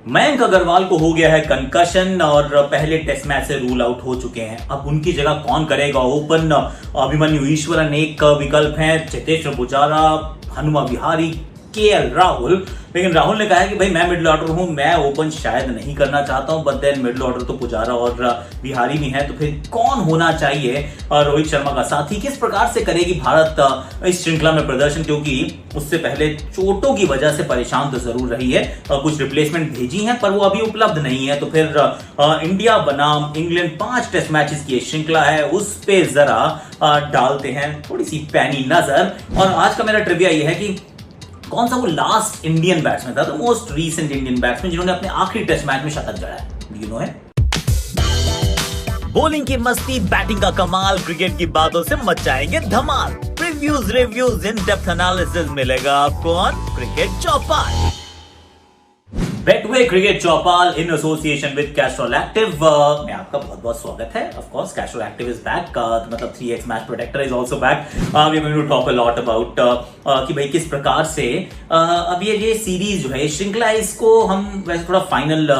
मयंक अग्रवाल को हो गया है कंकशन और पहले टेस्ट मैच से रूल आउट हो चुके हैं। अब उनकी जगह कौन करेगा ओपन? अभिमन्यु ईश्वरन एक विकल्प है, चेतेश्वर पुजारा, हनुमा विहारी, केएल राहुल। लेकिन राहुल ने कहा है कि भाई मैं मिडिल ऑर्डर हूं, मैं ओपन शायद नहीं करना चाहता हूं, बट देन मिडिल ऑर्डर तो पुजारा और विहारी भी है, तो फिर कौन होना चाहिए रोहित शर्मा का साथी? किस प्रकार से करेगी भारत इस श्रृंखला में प्रदर्शन, क्योंकि उससे पहले चोटों की वजह से परेशान तो जरूर रही है। कुछ रिप्लेसमेंट भेजी हैं पर वो अभी उपलब्ध नहीं है। तो फिर इंडिया बनाम इंग्लैंड 5 टेस्ट मैचेस की श्रृंखला है, उस पे जरा डालते हैं थोड़ी सी पैनी नजर। और आज का मेरा ट्रिविया ये है कि कौन सा वो लास्ट इंडियन बैट्समैन था, the most recent Indian batsman जिन्होंने अपने आखिरी टेस्ट मैच में शतक जड़ा है? यू नो है। बॉलिंग की मस्ती, बैटिंग का कमाल, क्रिकेट की बातों से मचाएंगे धमाल। Previews, reviews, in depth analysis मिलेगा आपको on cricket Chaupal. Betway cricket Chaupal in association with Castrol Active में आपका बहुत बहुत स्वागत है। Of course Castrol active is back, मतलब 3x match protector is also back. We are going to talk a lot about कि भाई किस प्रकार से अब ये सीरीज जो है, श्रृंखला, इसको हम वैसे थोड़ा फाइनल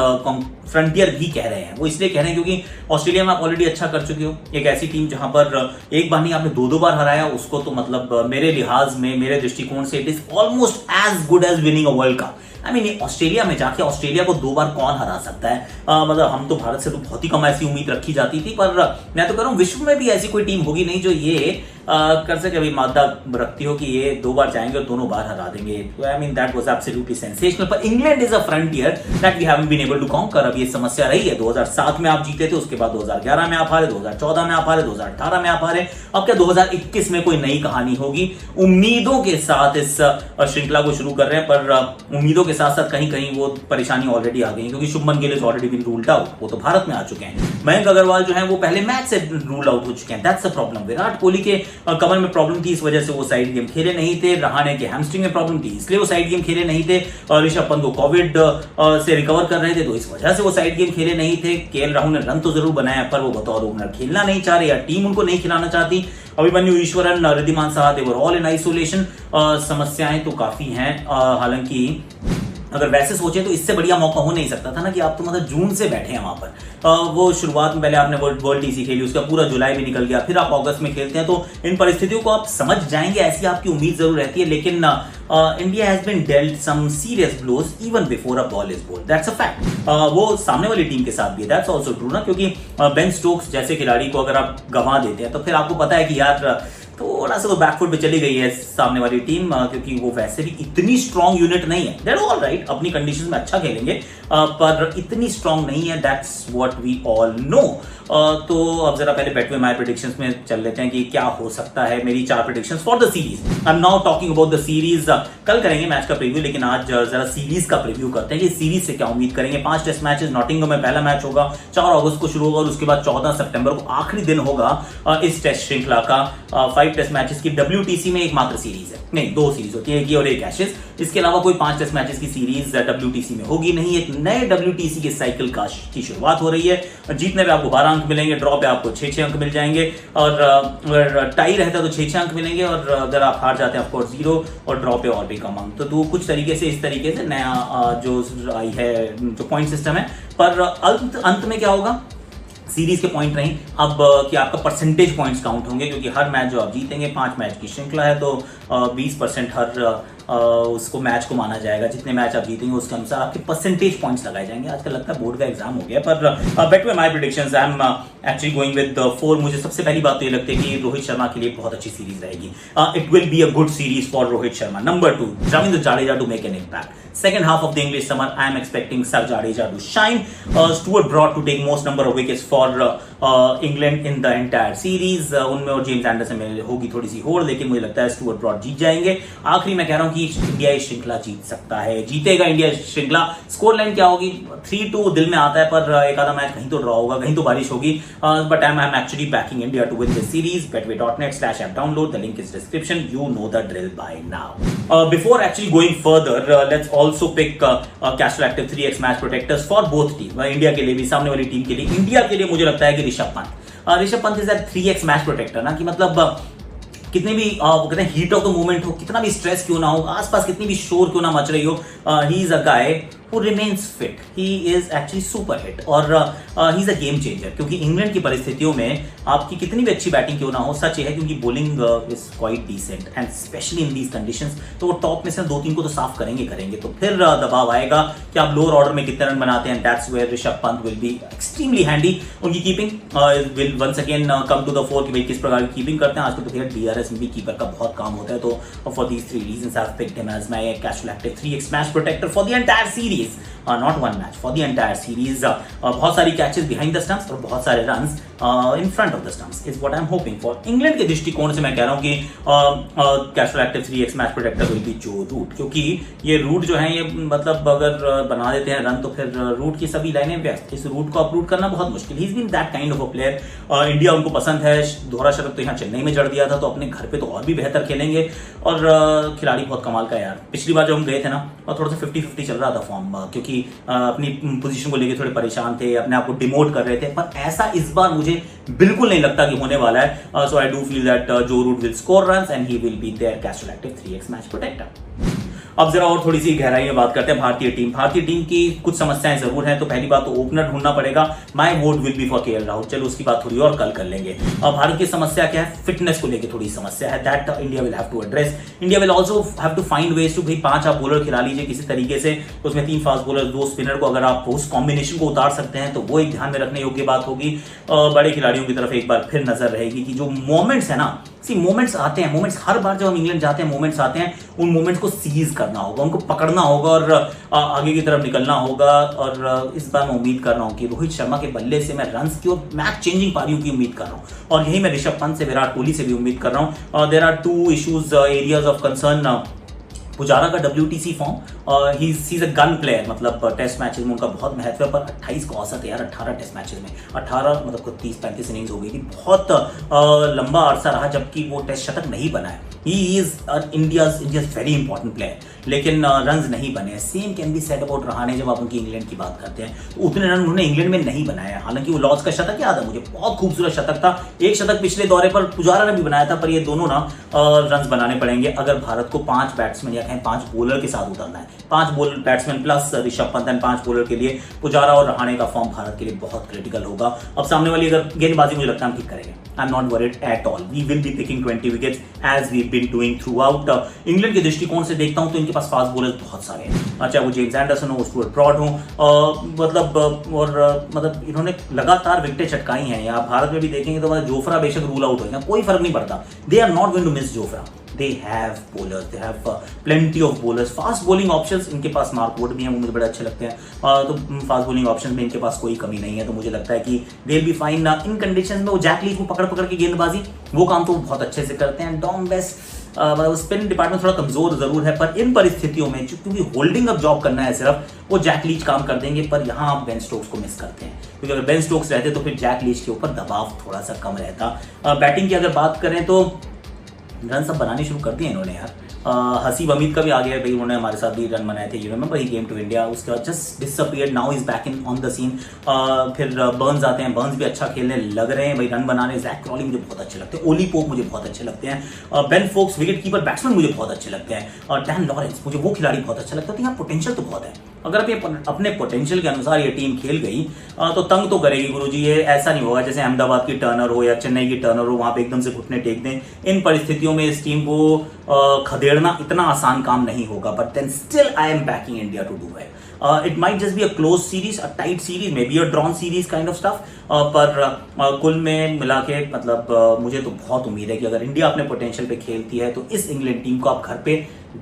फ्रंटियर भी कह रहे हैं। वो इसलिए कह रहे हैं क्योंकि ऑस्ट्रेलिया में आप ऑलरेडी अच्छा कर चुके हो। एक ऐसी टीम जहां पर एक बार नहीं आपने 2-2 बार हराया, उसको तो मतलब मेरे लिहाज में, मेरे दृष्टिकोण से it is almost as good as winning a world cup. I mean Australia में जाके ऑस्ट्रेलिया को 2 बार कौन हरा सकता है? मतलब हम तो भारत से तो बहुत ही कम ऐसी उम्मीद रखी जाती थी, पर मैं तो कह रहा हूं विश्व में भी ऐसी कोई टीम होगी नहीं जो ये कर सके। अभी मादा रखती हो कि ये 2 बार जाएंगे और दोनों बार हरा देंगे। I mean that was absolutely sensational. पर England is a frontier that we haven't been able to conquer. अब ये समस्या रही है। 2007 में आप जीते थे, उसके बाद 2011 में आप हारे, 2014 में आप हारे, 2018 में आप हारे। अब क्या 2021 में कोई नई कहानी होगी? उम्मीदों के साथ इस श्रृंखला को शुरू कर रहे हैं, पर उम्मीदों के साथ साथ कहीं कहीं वो परेशानी ऑलरेडी आ गई, क्योंकि Shubman Gill is already been ruled out. वो तो भारत में आ चुके हैं। मयंक अग्रवाल जो है वो पहले मैच से रूल आउट हो चुके हैं। That's a problem. Virat Kohli के कमर में प्रॉब्लम थी, इस वजह से वो साइड गेम खेले नहीं थे। रहाणे के हैमस्ट्रिंग में प्रॉब्लम थी, इसलिए वो साइड गेम खेले नहीं थे। ऋषभ पंत को कोविड से रिकवर कर रहे थे, तो इस वजह से वो साइड गेम खेले नहीं थे। केएल राहुल ने रन तो जरूर बनाया, पर वो बतौर ओपनर खेलना नहीं चाह रहे, या टीम उनको नहीं खिलाना चाहती। अभिमन्यु ईश्वरन, रिद्धिमान साहा, दे वर ऑल इन आइसोलेशन। समस्याएं तो काफी हैं। हालांकि अगर वैसे सोचे तो इससे बढ़िया मौका हो नहीं सकता था ना, कि आप तो मतलब जून से बैठे हैं वहां पर। वो शुरुआत में पहले आपने वर्ल्ड टीसी खेली, उसका पूरा जुलाई भी निकल गया, फिर आप अगस्त में खेलते हैं, तो इन परिस्थितियों को आप समझ जाएंगे, ऐसी आपकी उम्मीद जरूर रहती है। लेकिन India has been dealt some serious blows even before a ball is bowled. That's a fact. वो सामने वाली टीम के साथ भी है, दैट्स आल्सो ट्रू ना, क्योंकि बेन स्टोक्स जैसे खिलाड़ी को अगर आप गंवा देते हैं तो फिर आपको पता है कि यार थोड़ा सा तो बैकफुट पे चली गई है सामने वाली टीम, क्योंकि वो वैसे भी इतनी स्ट्रॉन्ग यूनिट नहीं है। दैट ऑल राइट, अपनी कंडीशन में अच्छा खेलेंगे, पर इतनी स्ट्रॉन्ग नहीं है। That's what we all know. तो अब जरा पहले बेटवे माय प्रेडिक्शंस में चल लेते हैं कि क्या हो सकता है। मेरी 4 predictions for the series. I am now talking about the series. कल करेंगे मैच का प्रीव्यू, लेकिन आज जरा सीरीज का प्रीव्यू करते हैं कि सीरीज से क्या उम्मीद करेंगे। 5 टेस्ट मैचेस, नॉटिंघम में पहला मैच होगा, 4 अगस्त को शुरू होगा, और उसके बाद 14 सितंबर को आखिरी दिन होगा इस टेस्ट श्रृंखला का। 5 टेस्ट मैचेस की WTC में एकमात्र सीरीज है, नहीं 2 सीरीज होती है, एक और एक एशेज। इसके अलावा कोई 5 टेस्ट मैचेस की सीरीज WTC में होगी नहीं। एक नए WTC के साइकिल की शुरुआत हो रही है। जीतने पे आपको 12 अंक मिलेंगे, ड्रॉ पे आपको 6-6 अंक मिल जाएंगे, और अगर टाई रहता है तो 6-6 अंक मिलेंगे, और अगर आप हार जाते हैं ऑफकोर्स 0, और ड्रॉ पे और भी कम अंक। तो कुछ तरीके से, इस तरीके से नया जो आई है जो पॉइंट सिस्टम है। पर अंत में क्या होगा, सीरीज के पॉइंट नहीं, अब कि आपका परसेंटेज पॉइंट्स काउंट होंगे, क्योंकि हर मैच जो आप जीतेंगे, 5 मैच की श्रृंखला है, तो 20% हर उसको मैच को माना जाएगा। जितने मैच आप जीतेंगे उसके अनुसार आपके परसेंटेज पॉइंट्स लगाए जाएंगे। आजकल लगता है बोर्ड का एग्जाम हो गया, पर Betway my predictions, I am actually going with 4। मुझे सबसे पहली बात तो ये लगती है कि रोहित शर्मा के लिए बहुत अच्छी सीरीज रहेगी। It will be a good series for Rohit Sharma. Number 2, Ravindra Jadeja to make an impact. Second half of the English summer, I am expecting Sir Jadeja to shine. Stuart Broad to take most number of wickets for England in the entire series. उनमें और James Anderson में होगी थोड़ी सी होड़, लेकिन मुझे लगता है स्टुअर्ट ब्रॉड जीत जाएंगे। आखिरी मैं कह रहा हूं कि इंडिया इस श्रृंखला जीत सकता है, जीतेगा इंडिया इस श्रृंखला। स्कोर लाइन क्या होगी? 3-2 दिल में आता है, पर एक आधा मैच कहीं तो ड्रॉ होगा, कहीं तो बारिश होगी। But I am actually backing India to win this series. betway.net/app download. The link is description. You know the drill by now. Before actually going further, let's also pick Castrol Active 3x match protectors for both team. India के लिए भी, सामने वाली team के लिए। India के लिए मुझे लगता है कि Rishabh Pant is 3x match protector ना, कि मतलब कितने भी वो कहते हैं हीट ऑफ द मोमेंट हो, कितना भी स्ट्रेस क्यों ना हो, आसपास कितनी भी शोर क्यों ना मच रही हो, ही is a guy who remains fit. He is actually super hit और he is a game changer क्योंकि इंग्लैंड की परिस्थितियों में आपकी कितनी भी अच्छी बैटिंग क्यों ना हो, सच है क्योंकि bowling is quite decent and especially in these conditions, तो वो टॉप में से 2-3 को तो साफ करेंगे, तो फिर दबाव आएगा कि आप लोअर ऑर्डर में कितने रन बनाते हैं. That's where Rishabh Pant will be extremely handy. उनकी keeping will once again come to the fore कि भाई किस प्रकार की कीपिंग करते हैं. आजकल तो फिर डीआरएस में भी कीपर का बहुत काम होता है, तो for these 3 reasons I have picked him as my casual active 3x match protector for the entire series. Not one match, for the entire series. बहुत सारी कैचेस बिहाइंड द स्टंप्स और बहुत सारे runs in front of the stumps is what I am hoping for. England के दृष्टिकोण से मैं कह रहा हूं कि casual active 3x match protector will be Joe Root, क्योंकि ये रूट जो है ये मतलब अगर बना देते हैं रन तो फिर रूट की सभी लाइनें व्यस्त. इस रूट को अपरूट करना बहुत मुश्किल. He is been that kind of a player. India उनको पसंद है. दोहरा शतक तो यहाँ चेन्नई में जड़ दिया था, तो अपने घर पे तो और भी बेहतर खेलेंगे. और खिलाड़ी बहुत कमाल का यार. पिछली बार जब हम गए थे ना और थोड़ा सा 50-50 चल रहा था फॉर्म, क्योंकि अपनी पोजीशन को लेकर थोड़े परेशान थे, अपने आप को डिमोट कर रहे थे, पर ऐसा इस बार मुझे बिल्कुल नहीं लगता कि होने वाला है. So I do feel that Joe Root will score runs and he will be there Castrol active 3x match protector. अब जरा और थोड़ी सी गहराई में बात करते हैं भारतीय टीम की कुछ समस्याएं जरूर हैं. तो पहली बात तो ओपनर ढूंढना पड़ेगा. My vote will be for KL Rahul. चलो उसकी बात थोड़ी और कल कर लेंगे. अब भारत की समस्या क्या है? फिटनेस को लेकर थोड़ी समस्या है. That India will have to address. India will also have to find ways to, भाई 5 आप बॉलर खिला लीजिए किसी तरीके से, तो उसमें 3 फास्ट बॉलर 2 स्पिनर को अगर आप उस कॉम्बिनेशन को उतार सकते हैं तो वो एक ध्यान में रखने योग्य बात होगी. बड़े खिलाड़ियों की तरफ एक बार फिर नजर रहेगी कि जो मोमेंट्स है ना, मोमेंट्स आते हैं, मोमेंट्स हर बार जब हम इंग्लैंड जाते हैं मोमेंट्स आते हैं, उन मोमेंट्स को सीज करना होगा, उनको पकड़ना होगा और आगे की तरफ निकलना होगा. और इस बार मैं उम्मीद कर रहा हूं कि रोहित शर्मा के बल्ले से मैं रन्स की और मैच चेंजिंग पारियों की उम्मीद कर रहा हूं. और यही मैं ऋषभ पंत से, विराट कोहली से भी उम्मीद कर रहा हूं. There are 2 issues, areas of concern. Pujara का WTC form, he is a gun player, मतलब टेस्ट मैचेस में उनका बहुत महत्व है, पर 28 का औसत है यार 18 टेस्ट मैचेस में. 18 मतलब 30-35 इनिंग्स हो गई थी. बहुत लंबा अरसा रहा जबकि वो टेस्ट शतक नहीं बना है. He is India's very important player, लेकिन रन्स नहीं बने. Same can be said about Rahane. जब आप उनकी इंग्लैंड की बात करते हैं तो उतने रन उन्होंने इंग्लैंड में नहीं बनाया. हालांकि वो लॉर्ड्स का शतक याद है मुझे, बहुत खूबसूरत शतक था. एक शतक पिछले दौरे पर पुजारा ने भी बनाया था, पर ये दोनों ना रन बनाने पड़ेंगे अगर भारत को 5 बैट्समैन या 5 बॉलर के साथ उतरना है. 5 bowler batsman plus Rishabh Pant and 5 bowler के लिए पुजारा और रहाणे का फॉर्म भारत के लिए बहुत क्रिटिकल होगा. अब सामने वाली अगर गेंदबाजी मुझे लगता है हम ठीक करेंगे. I am not worried at all. We will be picking 20 wickets as we been doing throughout. England के दृष्टिकोण से देखता हूं तो इनके पास फास्ट बॉलर्स बहुत सारे हैं, चाहे वो जेम्स एंडरसन हो, स्टुअर्ट ब्रॉड हो, मतलब इन्होंने लगातार विकेटें चटकाई हैं. या भारत में भी देखेंगे तो जोफ्रा बेशक रूल आउट हो गया, कोई फर्क नहीं पड़ता. They are not going to miss Jofra. They have bowlers, they have plenty of bowlers. Fast bowling options इनके पास. मार्क वुड भी हैं, वो मुझे बड़े अच्छे लगते हैं. तो फास्ट बॉलिंग ऑप्शन में इनके पास कोई कमी नहीं है. तो मुझे लगता है कि they'll be fine in conditions में. वो जैक लीच को पकड़ के गेंदबाजी, वो काम तो बहुत अच्छे से करते हैं. डॉम बेस्ट स्पिन डिपार्टमेंट थोड़ा कमजोर जरूर है, पर इन परिस्थितियों में क्योंकि होल्डिंग अप जॉब करना है सिर्फ, वो जैक लीच काम कर देंगे. पर यहाँ आप बेन स्टोक्स को मिस करते हैं, क्योंकि अगर बेन स्टोक्स रहते तो फिर जैक लीच के ऊपर दबाव थोड़ा सा कम रहता. बैटिंग की अगर बात करें तो रन सब बनाने शुरू कर दिए इन्होंने यार. हसीब अमीद का भी आ गया भाई, उन्होंने हमारे साथ भी रन बनाए थे. You remember he came to India, उसके बाद just disappeared. Now is back in on the scene. फिर बर्न्स आते हैं, बर्न्स भी अच्छा खेलने लग रहे हैं भाई, रन बनाने. जैक क्रॉली मुझे बहुत अच्छे लगते हैं. ओली पोप मुझे बहुत अच्छे लगते हैं. Ben Foakes wicket keeper batsman मुझे बहुत अच्छे लगते हैं. और डैन लॉरेंस मुझे वो खिलाड़ी बहुत अच्छा लगता है. तो यहाँ पोटेंशियल तो बहुत है. अगर आप अपने पोटेंशियल के अनुसार ये टीम खेल गई तो तंग तो करेगी गुरुजी. ये ऐसा नहीं होगा जैसे अहमदाबाद की टर्नर हो या चेन्नई की टर्नर हो, वहां पे एकदम से घुटने टेक दें. इन परिस्थितियों में इस टीम को खदेड़ना इतना आसान काम नहीं होगा. But then still I am backing India to do well. It might just be a close series, a tight series, maybe a drawn series kind of stuff. पर कुल में मिला के मतलब मुझे तो बहुत उम्मीद है कि अगर इंडिया अपने पोटेंशियल पे खेलती है तो इस इंग्लैंड टीम को आप घर पे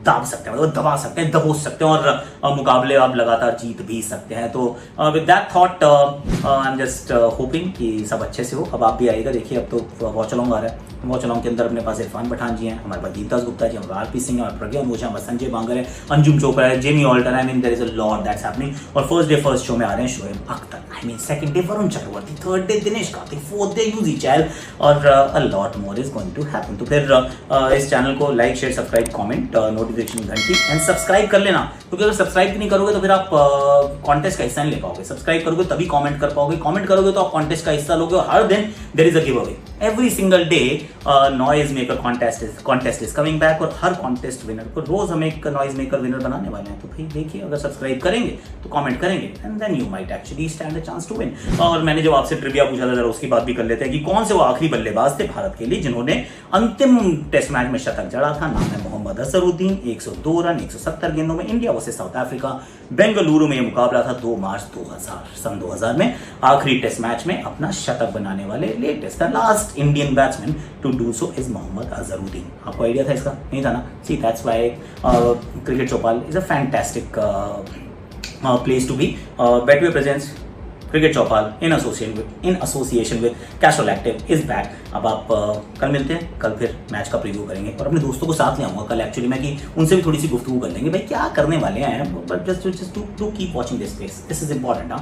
दाब सकते हैं, मतलब दबा सकते हैं, दबोच सकते हैं और मुकाबले आप लगातार जीत भी सकते हैं. तो with that thought I am just hoping कि सब अच्छे से हो. अब आप भी आइएगा, देखिए अब तो वॉच अलॉन्ग आ रहा है. वॉच अलॉन्ग के अंदर अपने पास इरफान पठान जी हैं, हमारे पास दीपदास गुप्ता जी, हमारे आरपी सिंह, हमारे प्रज्ञा मोचा, हमारे संजय बांगर है, अंजुम चोपड़ा है, Jamie Alter. I mean there is a lot that's happening. और फर्स्ट शो में आ रहे हैं Shoaib Akhtar, I mean second day Varun Chakravarthy, third day Dinesh Karthik, fourth day Yuzi Chahal और a lot more is going to happen. तो फिर इस चैनल को like share subscribe comment notification घंटी एंड सब्सक्राइब कर लेना, क्योंकि अगर सब्सक्राइब नहीं करोगे तो फिर आप कॉन्टेस्ट का हिस्सा नहीं ले पाओगे। सब्सक्राइब करोगे तभी कमेंट कर पाओगे, कमेंट करोगे तो आप कॉन्टेस्ट का हिस्सा लोगे और हर दिन there is a giveaway. Every single day noise maker contest is coming back, और हर कॉन्टेस्ट विनर को रोज हम एक नॉइज मेकर विनर बनाने वाले हैं। तो भाई देखिए, अगर सब्सक्राइब करेंगे तो कमेंट करेंगे and then you might actually stand a chance to win. और मैंने जब आपसे ट्रिविया पूछा था, जरा उसकी बात भी कर लेते हैं कि कौन से वो आखिरी बल्लेबाज थे भारत के लिए जिन्होंने अंतिम टेस्ट मैच में शतक जड़ा था। नाम है मोहम्मद अजहरुद्दीन। 102 रन 170 गेंदों में India versus south Africa, Bengaluru में यह मुकाबला था 2 मार्च 2000 में। आखिरी टेस्ट मैच में अपना शतक बनाने वाले latest last Indian batsman to do so is Mohammad Azharuddin. आपको आइडिया था इसका? नहीं था ना? See that's why cricket Chaupal is a fantastic place to be. Betway presents cricket Chaupal in association with Castrol active is back. अब आप कल मिलते हैं, कल फिर मैच का प्रीव्यू करेंगे और अपने दोस्तों को साथ ले आऊंगा कल एक्चुअली मैं, कि उनसे भी थोड़ी सी गुफ्तगू कर लेंगे भाई क्या करने वाले हैं। But just to keep watching this space, this is important.